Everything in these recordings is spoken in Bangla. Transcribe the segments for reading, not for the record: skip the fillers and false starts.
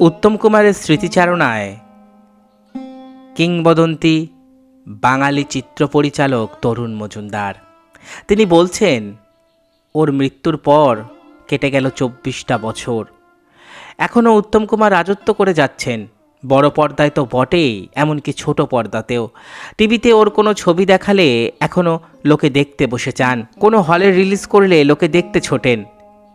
উত্তম কুমারের স্মৃতিচারণায় কিংবদন্তি বাঙালি চিত্র পরিচালক তরুণ মজুমদার তিনি বলছেন, ওর মৃত্যুর পর কেটে গেল 24টা বছর। এখনও উত্তম কুমার রাজত্ব করে যাচ্ছেন, বড় পর্দায় তো বটেই, এমনকি ছোট পর্দাতেও। টিভিতে ওর কোনো ছবি দেখালে এখনও লোকে দেখতে বসে চান, কোনো হলে রিলিজ করলে লোকে দেখতে ছোটেন।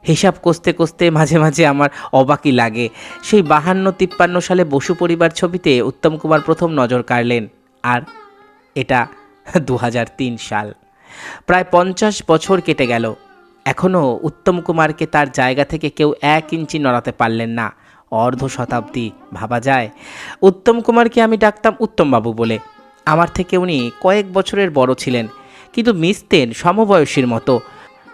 হিসাব কষতে কষতে মাঝে মাঝে আমার অবাকই লাগে, সেই 52-53 সালে বসু পরিবার ছবিতে উত্তম কুমার প্রথম নজর কাড়লেন, আর এটা 2003 সাল। প্রায় 50 বছর কেটে গেল, এখনও উত্তম কুমারকে তার জায়গা থেকে কেউ 1 ইঞ্চি নড়াতে পারলেন না। অর্ধ শতাব্দী, ভাবা যায়। উত্তম কুমারকে আমি ডাকতাম উত্তমবাবু বলে। আমার থেকে উনি কয়েক বছরের বড় ছিলেন, কিন্তু মিশতেন সমবয়সীর মতো।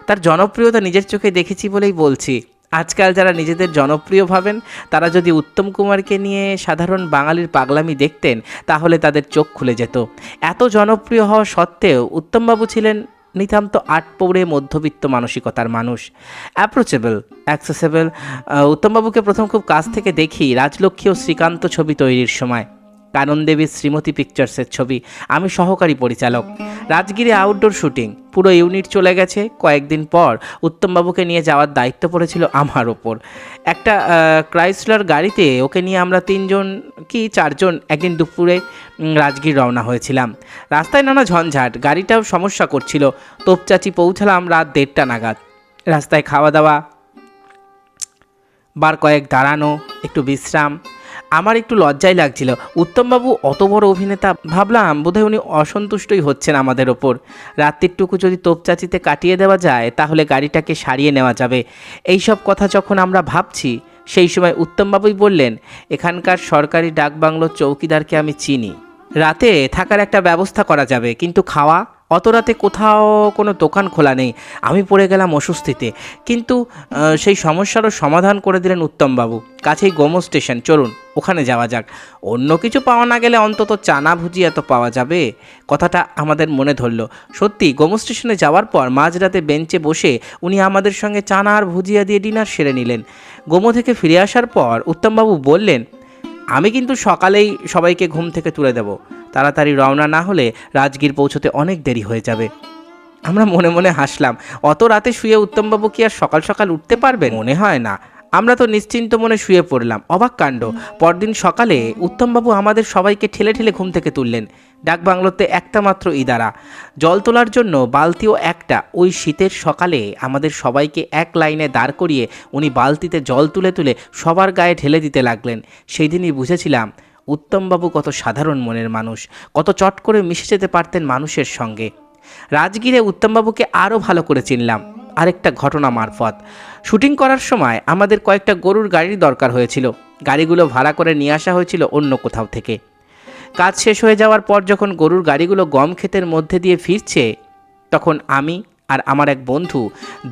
তার জনপ্রিয়তা নিজের চোখে দেখেছি বলেই বলছি। আজকাল যারা নিজেদের জনপ্রিয় ভাবেন, তারা যদি উত্তম কুমারকে নিয়ে সাধারণ বাঙালির পাগলামি দেখতেন, তাহলে তাদের চোখ খুলে যেত। এত জনপ্রিয় হওয়া সত্ত্বেও উত্তমবাবু ছিলেন নিতান্ত আটপৌড়ে মধ্যবিত্ত মানসিকতার মানুষ, অ্যাপ্রোচেবল, অ্যাক্সেসেবল। উত্তমবাবুকে প্রথম খুব কাছ থেকে দেখি রাজলক্ষ্মী ও শ্রীকান্ত ছবি তৈরির সময়। কানন দেবীর শ্রীমতী পিকচার্সের ছবি, আমি সহকারী পরিচালক। রাজগিরে আউটডোর শুটিং, পুরো ইউনিট চলে গেছে। কয়েকদিন পর উত্তমবাবুকে নিয়ে যাওয়ার দায়িত্ব পড়েছিল আমার ওপর। একটা ক্রাইসলার গাড়িতে ওকে নিয়ে আমরা 3জন কি 4জন একদিন দুপুরে রাজগীর রওনা হয়েছিলাম। রাস্তায় নানা ঝঞ্ঝাট, গাড়িটাও সমস্যা করছিল। তোপচাচি পৌঁছালাম রাত 1:30 নাগাদ। রাস্তায় খাওয়া দাওয়া, বার কয়েক দাঁড়ানো, একটু বিশ্রাম। আমার একটু লজ্জাই লাগছিল। উত্তমবাবু অত বড় অভিনেতা, ভাবলাম বোধহয় উনি অসন্তুষ্টই হচ্ছেন আমাদের ওপর। রাত্রিটুকু যদি তোপচাচিতে কাটিয়ে দেওয়া যায়, তাহলে গাড়িটাকে সারিয়ে নেওয়া যাবে। এইসব কথা যখন আমরা ভাবছি, সেই সময় উত্তমবাবুই বললেন, এখানকার সরকারি ডাকবাংলোর চৌকিদারকে আমি চিনি, রাতে থাকার একটা ব্যবস্থা করা যাবে, কিন্তু খাওয়া? অত রাতে কোথাও কোনো দোকান খোলা নেই। আমি পড়ে গেলাম অস্বস্তিতে, কিন্তু সেই সমস্যারও সমাধান করে দিলেন উত্তমবাবু। কাছেই গোমো স্টেশন, চলুন ওখানে যাওয়া যাক। অন্য কিছু পাওয়া না গেলে অন্তত চানা ভুজিয়া তো পাওয়া যাবে। কথাটা আমাদের মনে ধরল। সত্যি গোমো স্টেশনে যাওয়ার পর মাঝরাতে বেঞ্চে বসে উনি আমাদের সঙ্গে চানা আর ভুজিয়া দিয়ে ডিনার সেরে নিলেন। গোমো থেকে ফিরে আসার পর উত্তমবাবু বললেন, আমি কিন্তু সকালেই সবাইকে ঘুম থেকে তুলে দেব। তাড়াতাড়ি রওনা না হলে রাজগীর পৌঁছতে অনেক দেরি হয়ে যাবে। আমরা মনে মনে হাসলাম। অত রাতে শুয়ে উত্তমবাবু কি আর সকাল সকাল উঠতে পারবেন? মনে হয় না। আমরা তো নিশ্চিন্ত মনে শুয়ে পড়লাম। অবাক কাণ্ড, পরদিন সকালে উত্তমবাবু আমাদের সবাইকে ঠেলে ঠেলে ঘুম থেকে তুললেন। ডাকবাংলোতে একটা মাত্র ইদারা, জল তোলার জন্য বালতিও একটা। ওই শীতের সকালে আমাদের সবাইকে এক লাইনে দাঁড় করিয়ে উনি বালতিতে জল তুলে তুলে সবার গায়ে ঢেলে দিতে লাগলেন। সেই দিনই বুঝেছিলাম উত্তমবাবু কত সাধারণ মনের মানুষ, কত চট করে মিশে যেতে পারতেন মানুষের সঙ্গে। রাজগীরে উত্তমবাবুকে আরও ভালো করে চিনলাম আরেকটা ঘটনা মারফত। শুটিং করার সময় আমাদের কয়েকটা গরুর গাড়ির দরকার হয়েছিল। গাড়িগুলো ভাড়া করে নিয়ে আসা হয়েছিল অন্য কোথাও থেকে। কাজ শেষ হয়ে যাওয়ার পর যখন গরুর গাড়িগুলো গম ক্ষেতের মধ্যে দিয়ে ফিরছে, তখন আমি আর আমার এক বন্ধু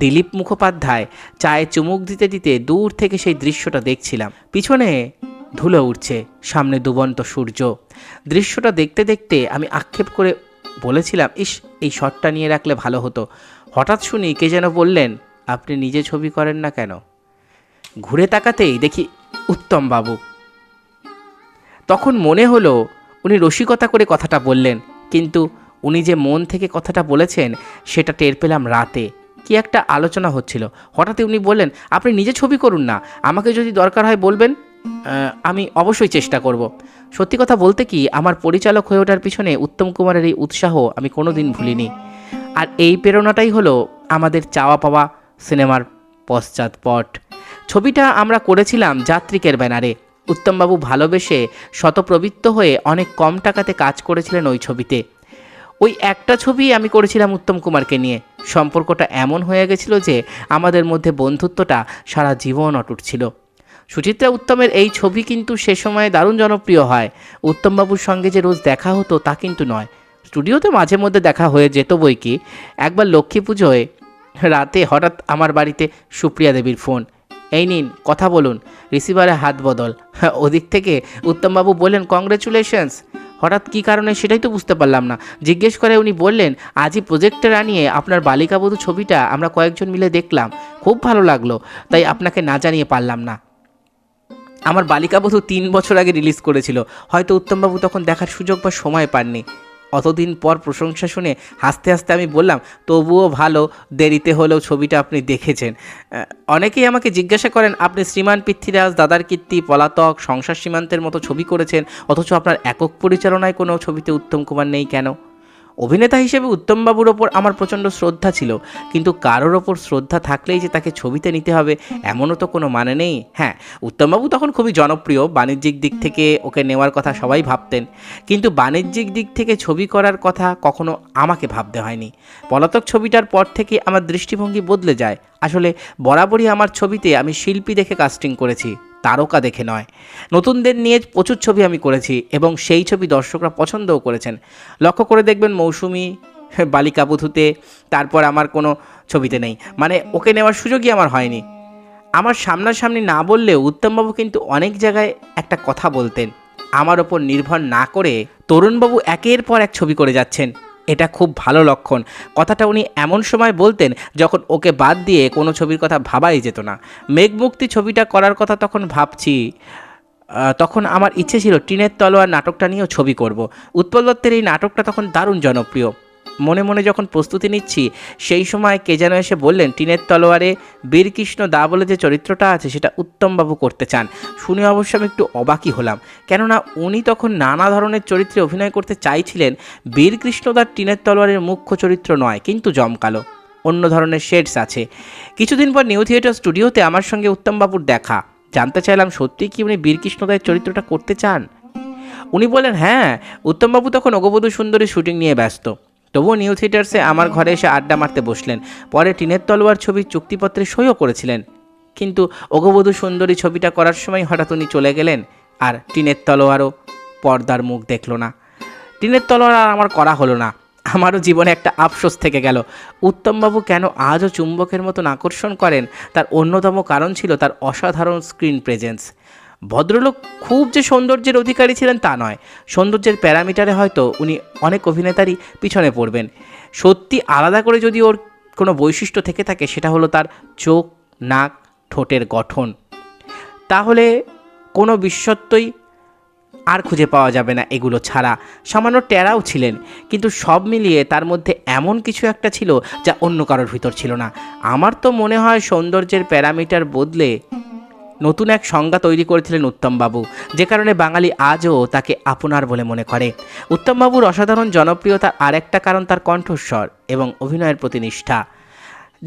দিলীপ মুখোপাধ্যায় চায়ে চুমুক দিতে দিতে দূর থেকে সেই দৃশ্যটা দেখছিলাম। পিছনে ধুলো উঠছে, সামনে ডুবন্ত সূর্য। দৃশ্যটা দেখতে দেখতে আমি আক্ষেপ করে বলেছিলাম, ইস, এই শটটা নিয়ে রাখলে ভালো হতো। হঠাৎ শুনি কে যেন বললেন, আপনি নিজে ছবি করেন না কেন? ঘুরে তাকাতেই দেখি উত্তমবাবু। তখন মনে হলো উনি রসিকতা করে কথাটা বললেন, কিন্তু উনি যে মন থেকে কথাটা বলেছেন সেটা টের পেলাম রাতে। কি একটা আলোচনা হচ্ছিল, হঠাৎই উনি বললেন, আপনি নিজে ছবি করুন না, আমাকে যদি দরকার হয় বলবেন, আমি অবশ্যই চেষ্টা করব। সত্যি কথা বলতে কি, আমার পরিচালক হয়ে ওঠার পিছনে উত্তম কুমারের এই উৎসাহ আমি কোনো দিন ভুলিনি। আর এই প্রেরণাটাই হলো আমাদের চাওয়া পাওয়া সিনেমার পশ্চাৎপট। ছবিটা আমরা করেছিলাম যাত্রিকের ব্যানারে। উত্তমবাবু ভালোবেসে শতপ্রবৃত্ত হয়ে অনেক কম টাকাতে কাজ করেছিলেন ওই ছবিতে। ওই একটা ছবি আমি করেছিলাম উত্তম কুমারকে নিয়ে। সম্পর্কটা এমন হয়ে গেছিল যে আমাদের মধ্যে বন্ধুত্বটা সারা জীবন অটুট ছিল। সুচিত্রা উত্তমের এই ছবি কিন্তু সে সময় দারুণ জনপ্রিয় হয়। উত্তমবাবুর সঙ্গে যে রোজ দেখা হতো তা কিন্তু নয়, স্টুডিওতে মাঝে মধ্যে দেখা হয়ে যেত বই কি। একবার লক্ষ্মী পুজোয় রাতে হঠাৎ আমার বাড়িতে সুপ্রিয়া দেবীর ফোন, এই নিন কথা বলুন। রিসিভারে হাত বদল। ওদিক থেকে উত্তমবাবু বললেন, কংগ্রেচুলেশনস। হঠাৎ কী কারণে সেটাই তো বুঝতে পারলাম না। জিজ্ঞেস করে উনি বললেন, আজই প্রজেক্টর আনিয়ে আপনার বালিকাবধূ ছবিটা আমরা কয়েকজন মিলে দেখলাম, খুব ভালো লাগলো, তাই আপনাকে না জানিয়ে পারলাম না। আমার বালিকাবধূ 3 বছর আগে রিলিজ করেছিল, হয়তো উত্তমবাবু তখন দেখার সুযোগ বা সময় পাননি। অতদিন পর প্রশংসা শুনে হাসতে হাসতে আমি বললাম, তবুও ভালো, দেরিতে হলেও ছবিটা আপনি দেখেছেন। অনেকেই আমাকে জিজ্ঞাসা করেন, আপনি শ্রীমান পৃথ্বীরাজ, দাদার কীর্তি, পলাতক, সংসার সীমান্তের মতো ছবি করেছেন, অথচ আপনার একক পরিচালনায় কোনো ছবিতে উত্তম কুমার নেই কেন? অভিনেতা হিসেবে উত্তমবাবুর ওপর আমার প্রচণ্ড শ্রদ্ধা ছিল, কিন্তু কারোর ওপর শ্রদ্ধা থাকলেই যে তাকে ছবিতে নিতে হবে এমনও তো কোনো মানে নেই। হ্যাঁ, উত্তমবাবু তখন খুবই জনপ্রিয়, বাণিজ্যিক দিক থেকে ওকে নেওয়ার কথা সবাই ভাবতেন, কিন্তু বাণিজ্যিক দিক থেকে ছবি করার কথা কখনো আমাকে ভাবতে হয়নি। পলাতক ছবিটার পর থেকে আমার দৃষ্টিভঙ্গি বদলে যায়। আসলে বরাবরই আমার ছবিতে আমি শিল্পী দেখে কাস্টিং করেছি, তারকা দেখে নয়। নতুনদের নিয়ে প্রচুর ছবি আমি করেছি এবং সেই ছবি দর্শকরা পছন্দও করেছেন। লক্ষ্য করে দেখবেন মৌসুমী, বালিকাবধূতে, তারপর আমার কোনো ছবিতে নেই, মানে ওকে নেওয়ার সুযোগই আমার হয়নি। আমার সামনাসামনি না বললেও উত্তমবাবু কিন্তু অনেক জায়গায় একটা কথা বলতেন, আমার ওপর নির্ভর না করে তরুণবাবু একের পর এক ছবি করে যাচ্ছেন, এটা খুব ভালো লক্ষণ। কথাটা উনি এমন সময় বলতেন যখন ওকে বাদ দিয়ে কোনো ছবির কথা ভাবাই যেত না। মেঘমুক্তি ছবিটা করার কথা তখন ভাবছি, তখন আমার ইচ্ছে ছিল টিনের তলোয়ার নাটকটা নিয়েও ছবি করব। উৎপল দত্তের এই নাটকটা তখন দারুণ জনপ্রিয়। মনে মনে যখন প্রস্তুতি নিচ্ছি সেই সময় কে যেন এসে বললেন, টিনের তলোয়ারে বীরকৃষ্ণ দা বলে যে চরিত্রটা আছে সেটা উত্তমবাবু করতে চান। শুনে অবশ্য আমি একটু অবাকই হলাম, কেননা উনি তখন নানা ধরনের চরিত্রে অভিনয় করতে চাইছিলেন। বীরকৃষ্ণদার টিনের তলোয়ারের মুখ্য চরিত্র নয়, কিন্তু জমকালো, অন্য ধরনের শেডস আছে। কিছুদিন পর নিউ থিয়েটার স্টুডিওতে আমার সঙ্গে উত্তমবাবুর দেখা। জানতে চাইলাম সত্যিই কি উনি বীরকৃষ্ণদার চরিত্রটা করতে চান। উনি বলেন, হ্যাঁ। উত্তমবাবু তখন অগবধূ সুন্দরী শুটিং নিয়ে ব্যস্ত, তবুও নিউ থিয়েটার্সে আমার ঘরে এসে আড্ডা মারতে বসলেন। পরে টিনের তলোয়ার ছবির চুক্তিপত্রে সইও করেছিলেন, কিন্তু অগবধূ সুন্দরী ছবিটা করার সময় হঠাৎ উনি চলে গেলেন, আর টিনের তলোয়ারও পর্দার মুখ দেখল না। টিনের তলোয়ার আর আমার করা হলো না। আমারও জীবনে একটা আফসোস থেকে গেল। উত্তমবাবু কেন আজও চুম্বকের মতন আকর্ষণ করেন, তার অন্যতম কারণ ছিল তার অসাধারণ স্ক্রিন প্রেজেন্স। ভদ্রলোক খুব যে সৌন্দর্যের অধিকারী ছিলেন তা নয়, সৌন্দর্যের প্যারামিটারে হয়তো উনি অনেক অভিনেতারই পিছনে পড়বেন। সত্যি আলাদা করে যদি ওর কোনো বৈশিষ্ট্য থেকে থাকে সেটা হলো তার চোখ, নাক, ঠোঁটের গঠন। তাহলে কোনো বিশ্বত্বই আর খুঁজে পাওয়া যাবে না এগুলো ছাড়া। সামান্য টেরাও ছিলেন, কিন্তু সব মিলিয়ে তার মধ্যে এমন কিছু একটা ছিল যা অন্য কারোর ভিতর ছিল না। আমার তো মনে হয় সৌন্দর্যের প্যারামিটার বদলে নতুন এক সংজ্ঞা তৈরি করেছিলেন উত্তমবাবু, যে কারণে বাঙালি আজও তাকে আপনার বলে মনে করে। উত্তমবাবুর অসাধারণ জনপ্রিয়তার আরেকটা কারণ তার কণ্ঠস্বর এবং অভিনয়ের প্রতি নিষ্ঠা।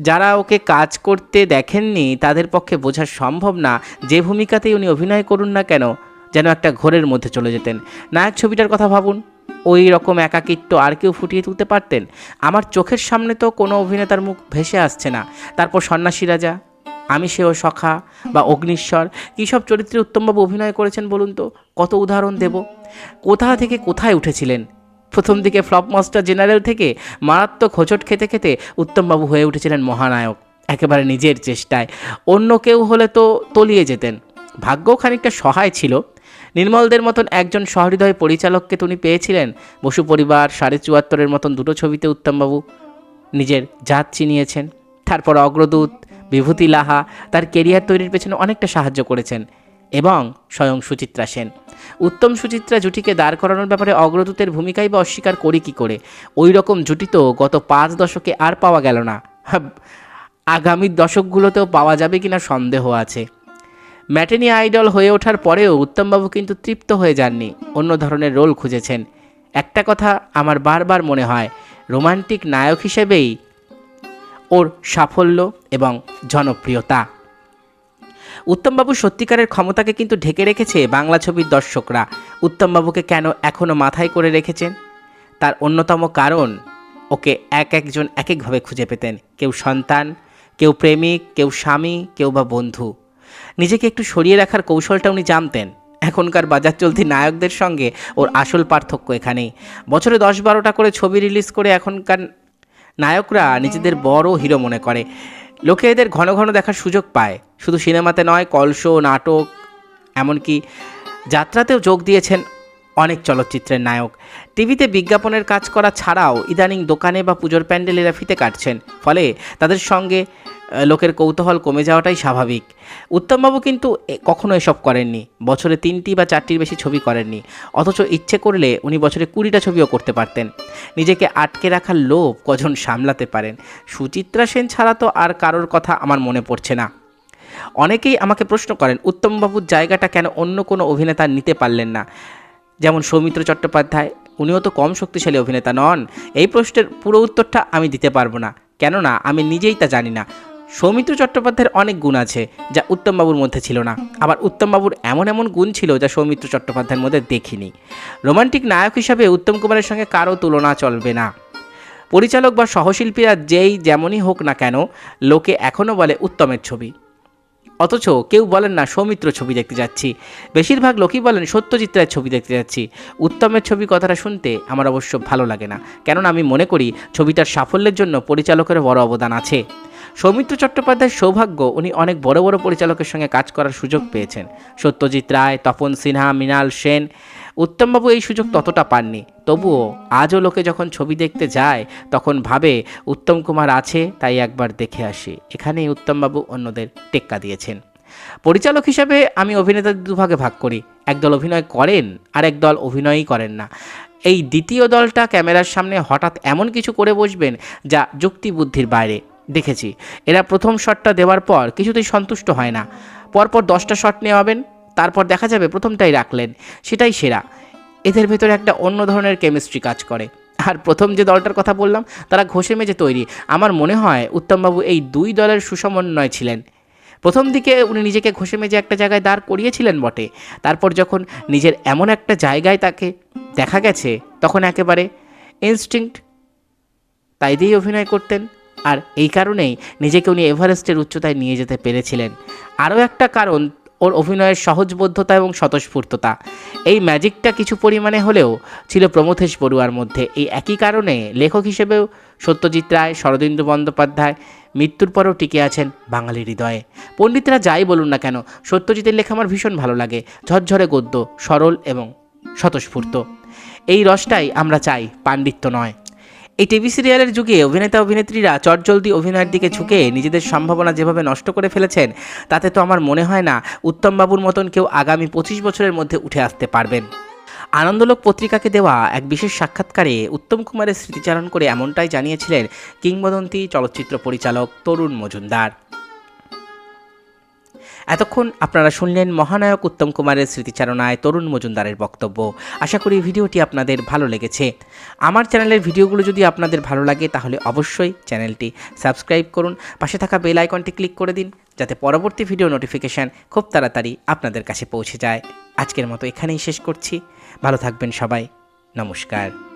যারা ওকে কাজ করতে দেখেননি তাদের পক্ষে বোঝা সম্ভব না যে ভূমিকাতেই উনি অভিনয় করুন না কেন যেন একটা ঘোরের মধ্যে চলে যেতেন। নায়ক ছবিটার কথা ভাবুন, ওই রকম একাকিত্ব আর কেউ ফুটিয়ে তুলতে পারতেন? আমার চোখের সামনে তো কোনো অভিনেতার মুখ ভেসে আসছে না। তারপর সন্ন্যাসী রাজা, আমি সেও সখা বা অগ্নিশ্বর, কী সব চরিত্রে উত্তমবাবু অভিনয় করেছেন বলুন তো, কত উদাহরণ দেব। কোথা থেকে কোথায় উঠেছিলেন। প্রথম দিকে ফ্লপ মাস্টার জেনারেল থেকে মারাত্মক হোঁচট খেতে খেতে উত্তমবাবু হয়ে উঠেছিলেন মহানায়ক, একেবারে নিজের চেষ্টায়। অন্য কেউ হলে তো তলিয়ে যেতেন। ভাগ্যও খানিকটা সহায় ছিল। নির্মলদের মতন একজন সহৃদয় পরিচালককে তিনি পেয়েছিলেন। বসু পরিবার, 74.5-এর মতন দুটো ছবিতে উত্তমবাবু নিজের জাত চিনিয়েছেন। তারপর অগ্রদূত, বিভূতি লাহা তার কেরিয়ার তৈরির পেছনে অনেকটা সাহায্য করেছেন, এবং স্বয়ং সুচিত্রা সেন। উত্তম সুচিত্রা জুটিকে দাঁড় করানোর ব্যাপারে অগ্রদূতের ভূমিকাই বা অস্বীকার করি কী করে। ওই রকম জুটি তো গত 5 দশকে আর পাওয়া গেল না। আগামী দশকগুলোতেও পাওয়া যাবে কিনা সন্দেহ আছে। ম্যাটেনি আইডল হয়ে ওঠার পরেও উত্তমবাবু কিন্তু তৃপ্ত হয়ে যাননি, অন্য ধরনের রোল খুঁজেছেন। একটা কথা আমার বারবার মনে হয়, রোমান্টিক নায়ক হিসেবেই ওর সাফল্য এবং জনপ্রিয়তা। উত্তমবাবু সত্যিকারের ক্ষমতাকে কিন্তু ঢেকে রেখেছে বাংলা ছবির দর্শকরা। উত্তমবাবুকে কেন এখনও মাথায় করে রেখেছেন, তার অন্যতম কারণ ওকে একজন এক একভাবে খুঁজে পেতেন। কেউ সন্তান, কেউ প্রেমিক, কেউ স্বামী, কেউ বা বন্ধু। নিজেকে একটু সরিয়ে রাখার কৌশলটা উনি জানতেন। এখনকার বাজার চলতি নায়কদের সঙ্গে ওর আসল পার্থক্য এখানেই। বছরে 10-12টা করে ছবি রিলিজ করে এখনকার নায়করা নিজেদের বড় হিরো মনে করে। লোকে এদের ঘন ঘন দেখার সুযোগ পায়। শুধু সিনেমাতে নয়, কলশো, নাটক, এমনকি যাত্রাতেও যোগ দিয়েছেন অনেক চলচ্চিত্রের নায়ক। টিভিতে বিজ্ঞাপনের কাজ করা ছাড়াও ইদানিং দোকানে বা পুজোর প্যান্ডেলেরা ফিতে কাটছেন। ফলে তাদের সঙ্গে লোকের কৌতূহল কমে যাওয়াটাই স্বাভাবিক। উত্তমবাবু কিন্তু কখনো এসব করেননি, বছরে 3টি বা 4টির বেশি ছবি করেননি, অথচ ইচ্ছে করলে উনি বছরে 20টা ছবিও করতে পারতেন। নিজেকে আটকে রাখার লোভ কজন সামলাতে পারেন? সুচিত্রা সেন ছাড়া তো আর কারোর কথা আমার মনে পড়ছে না। অনেকেই আমাকে প্রশ্ন করেন উত্তমবাবুর জায়গাটা কেন অন্য কোনো অভিনেতা নিতে পারলেন না, যেমন সৌমিত্র চট্টোপাধ্যায়। উনিও তো কম শক্তিশালী অভিনেতা নন। এই প্রশ্নের পুরো উত্তরটা আমি দিতে পারবো না, কেননা আমি নিজেই তা জানি না। সৌমিত্র চট্টোপাধ্যায়ের অনেক গুণ আছে যা উত্তমবাবুর মধ্যে ছিল না, আবার উত্তমবাবুর এমন এমন গুণ ছিল যা সৌমিত্র চট্টোপাধ্যায়ের মধ্যে দেখিনি। রোমান্টিক নায়ক হিসাবে উত্তম কুমারের সঙ্গে কারও তুলনা চলবে না। পরিচালক বা সহশিল্পীরা যেই যেমনই হোক না কেন, লোকে এখনও বলে উত্তমের ছবি, অথচ কেউ বলেন না সৌমিত্র ছবি দেখতে যাচ্ছি। বেশিরভাগ লোকই বলেন সত্যজিৎ রায়ের ছবি দেখতে যাচ্ছি। উত্তমের ছবি কথাটা শুনতে আমার অবশ্য ভালো লাগে না, কেননা আমি মনে করি ছবিটার সাফল্যের জন্য পরিচালকের বড় অবদান আছে। সৌমিত্র চট্টোপাধ্যায়ের সৌভাগ্য, উনি অনেক বড় বড় পরিচালকের সঙ্গে কাজ করার সুযোগ পেয়েছেন। সত্যজিৎ রায়, তপন সিনহা, মৃণাল সেন। উত্তমবাবু এই সুযোগ ততটা পাননি। তবুও আজও লোকে যখন ছবি দেখতে যায় তখন ভাবে উত্তম কুমার আছে, তাই একবার দেখে আসি। এখানেই উত্তমবাবু অন্যদের টেক্কা দিয়েছেন। পরিচালক হিসাবে আমি অভিনেতাদের দুভাগে ভাগ করি, একদল অভিনয় করেন আর একদল অভিনয়ই করেন না। এই দ্বিতীয় দলটা ক্যামেরার সামনে হঠাৎ এমন কিছু করে বসবেন যা যুক্তি বুদ্ধির বাইরে। দেখেছি এরা প্রথম শটটা দেওয়ার পর কিছুতেই সন্তুষ্ট হয় না, পরপর 10টা শট নেওয়াবেন, তারপর দেখা যাবে প্রথমটাই রাখলেন, সেটাই সেরা। এদের ভেতরে একটা অন্য ধরনের কেমিস্ট্রি কাজ করে। আর প্রথম যে দলটার কথা বললাম তারা ঘষে মেজে তৈরি। আমার মনে হয় উত্তমবাবু এই দুই দলের সুসমন্বয় ছিলেন। প্রথম দিকে উনি নিজেকে ঘষে মেজে একটা জায়গায় দাঁড় করিয়েছিলেন বটে, তারপর যখন নিজের এমন একটা জায়গায় তাকে দেখা গেছে তখন একেবারে ইনস্টিংক্ট তাই দিয়েই অভিনয় করতেন। আর এই কারণেই নিজেকে উনি এভারেস্টের উচ্চতায় নিয়ে যেতে পেরেছিলেন। আরও একটা কারণ ওর অভিনয়ের সহজবোধ্যতা এবং স্বতঃস্ফূর্ততা। এই ম্যাজিকটা কিছু পরিমাণে হলেও ছিল প্রমথেশ বড়ুয়ার মধ্যে। এই একই কারণে লেখক হিসেবেও সত্যজিৎ রায়, শরদিন্দু বন্দ্যোপাধ্যায় মৃত্যুর পরেও টিকে আছেন বাঙালির হৃদয়ে। পণ্ডিতরা যাই বলুন না কেন, সত্যজিতের লেখা আমার ভীষণ ভালো লাগে। ঝরঝরে গদ্য, সরল এবং স্বতঃস্ফূর্ত। এই রসটাই আমরা চাই, পাণ্ডিত্য নয়। এই টিভি সিরিয়ালের যুগে অভিনেতা অভিনেত্রীরা চটজলদি অভিনয়ের দিকে ঝুঁকে নিজেদের সম্ভাবনা যেভাবে নষ্ট করে ফেলেছেন, তাতে তো আমার মনে হয় না উত্তমবাবুর মতন কেউ আগামী 25 বছরের মধ্যে উঠে আসতে পারবেন। আনন্দলোক পত্রিকাকে দেওয়া এক বিশেষ সাক্ষাৎকারে উত্তম কুমারের স্মৃতিচারণ করে এমনটাই জানিয়েছিলেন কিংবদন্তি চলচ্চিত্র পরিচালক তরুণ মজুমদার। এতক্ষণ আপনারা শুনলেন মহানায়ক উত্তম কুমারের স্মৃতিচারণায় তরুণ মজুমদারের বক্তব্য। আশা করি ভিডিওটি আপনাদের ভালো লেগেছে। আমার চ্যানেলের ভিডিওগুলো যদি আপনাদের ভালো লাগে তাহলে অবশ্যই চ্যানেলটি সাবস্ক্রাইব করুন, পাশে থাকা বেল আইকনটি ক্লিক করে দিন যাতে পরবর্তী ভিডিও নোটিফিকেশান খুব তাড়াতাড়ি আপনাদের কাছে পৌঁছে যায়। আজকের মতো এখানেই শেষ করছি। ভালো থাকবেন সবাই। নমস্কার।